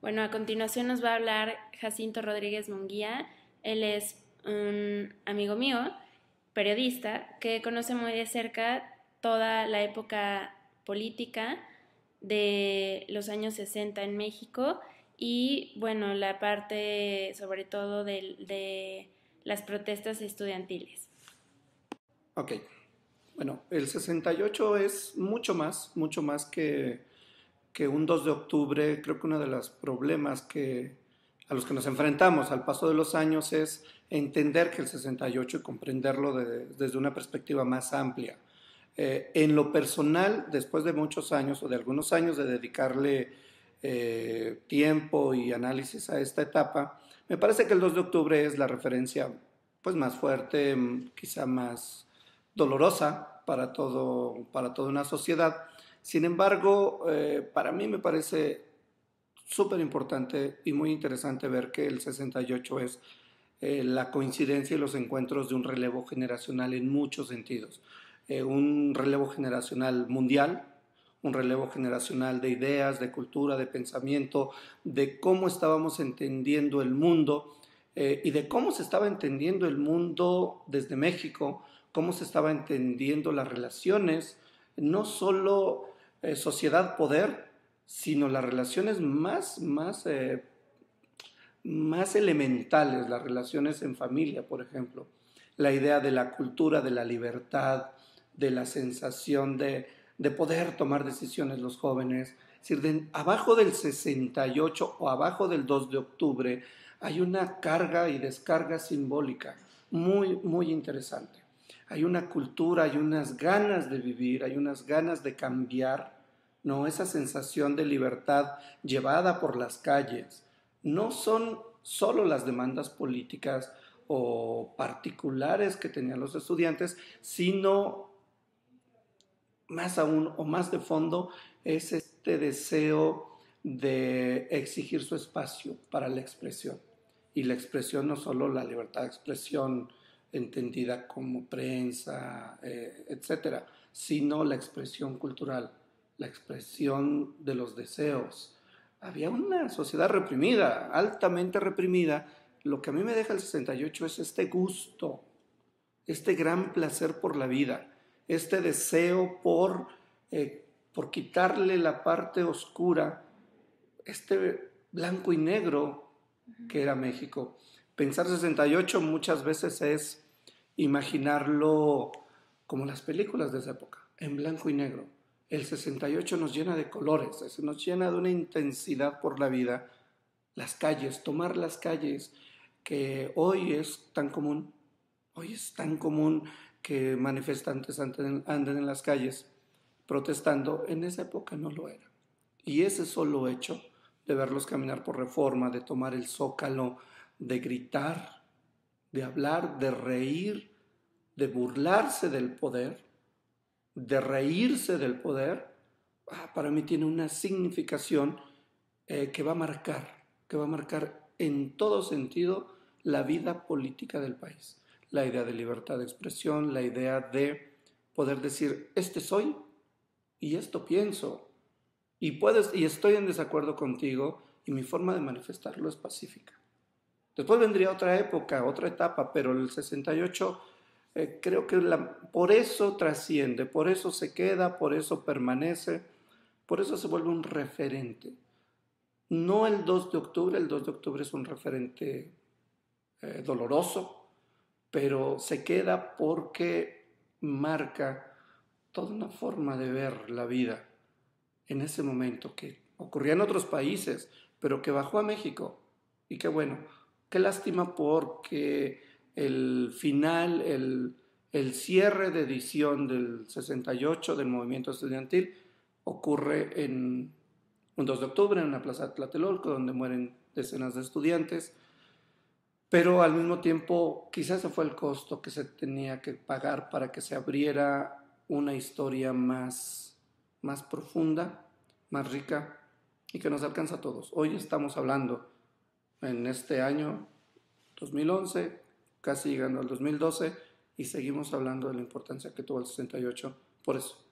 Bueno, a continuación nos va a hablar Jacinto Rodríguez Munguía. Él es un amigo mío, periodista, que conoce muy de cerca toda la época política de los años 60 en México y, bueno, la parte sobre todo de las protestas estudiantiles. Ok, bueno, el 68 es mucho más que un 2 de octubre. Creo que uno de los problemas a los que nos enfrentamos al paso de los años es entender que el 68 y comprenderlo desde una perspectiva más amplia. En lo personal, después de muchos años o de algunos años de dedicarle tiempo y análisis a esta etapa, me parece que el 2 de octubre es la referencia pues, más fuerte, quizá más dolorosa para toda una sociedad. Sin embargo, para mí me parece súper importante y muy interesante ver que el 68 es la coincidencia y los encuentros de un relevo generacional en muchos sentidos. Un relevo generacional mundial, un relevo generacional de ideas, de cultura, de pensamiento, de cómo estábamos entendiendo el mundo y de cómo se estaba entendiendo el mundo desde México, cómo se estaba entendiendo las relaciones, no solo sociedad-poder, sino las relaciones más elementales, las relaciones en familia, por ejemplo, la idea de la cultura, de la libertad, de la sensación de poder tomar decisiones los jóvenes. Es decir, abajo del 68 o abajo del 2 de octubre hay una carga y descarga simbólica muy interesante. Hay una cultura, hay unas ganas de vivir, hay unas ganas de cambiar, ¿no? Esa sensación de libertad llevada por las calles. No son solo las demandas políticas o particulares que tenían los estudiantes, sino más aún o más de fondo es este deseo de exigir su espacio para la expresión. Y la expresión no solo la libertad de expresión entendida como prensa, etcétera, sino la expresión cultural, la expresión de los deseos. Había una sociedad reprimida, altamente reprimida. Lo que a mí me deja el 68 es este gusto, este gran placer por la vida, este deseo por quitarle la parte oscura, este blanco y negro que era México. Pensar 68 muchas veces es imaginarlo como las películas de esa época, en blanco y negro. El 68 nos llena de colores, nos llena de una intensidad por la vida. Las calles, tomar las calles, que hoy es tan común. Hoy es tan común que manifestantes anden en las calles protestando. En esa época no lo era. Y ese solo hecho de verlos caminar por Reforma, de tomar el Zócalo, de gritar, de hablar, de reír, de burlarse del poder, de reírse del poder, para mí tiene una significación que va a marcar en todo sentido la vida política del país. La idea de libertad de expresión, la idea de poder decir, este soy y esto pienso, y estoy en desacuerdo contigo, y mi forma de manifestarlo es pacífica. Después vendría otra época, otra etapa, pero el 68 creo que por eso trasciende, por eso se queda, por eso permanece, por eso se vuelve un referente. No el 2 de octubre, el 2 de octubre es un referente doloroso, pero se queda porque marca toda una forma de ver la vida en ese momento que ocurría en otros países, pero que bajó a México. Y qué bueno, qué lástima porque el final, el cierre de edición del 68 del movimiento estudiantil ocurre en un 2 de octubre en una plaza de Tlatelolco donde mueren decenas de estudiantes, pero al mismo tiempo quizás ese fue el costo que se tenía que pagar para que se abriera una historia más profunda, más rica y que nos alcanza a todos. Hoy estamos hablando en este año 2011, casi llegando al 2012, y seguimos hablando de la importancia que tuvo el 68 por eso,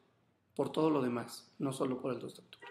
por todo lo demás, no solo por el 2 de octubre.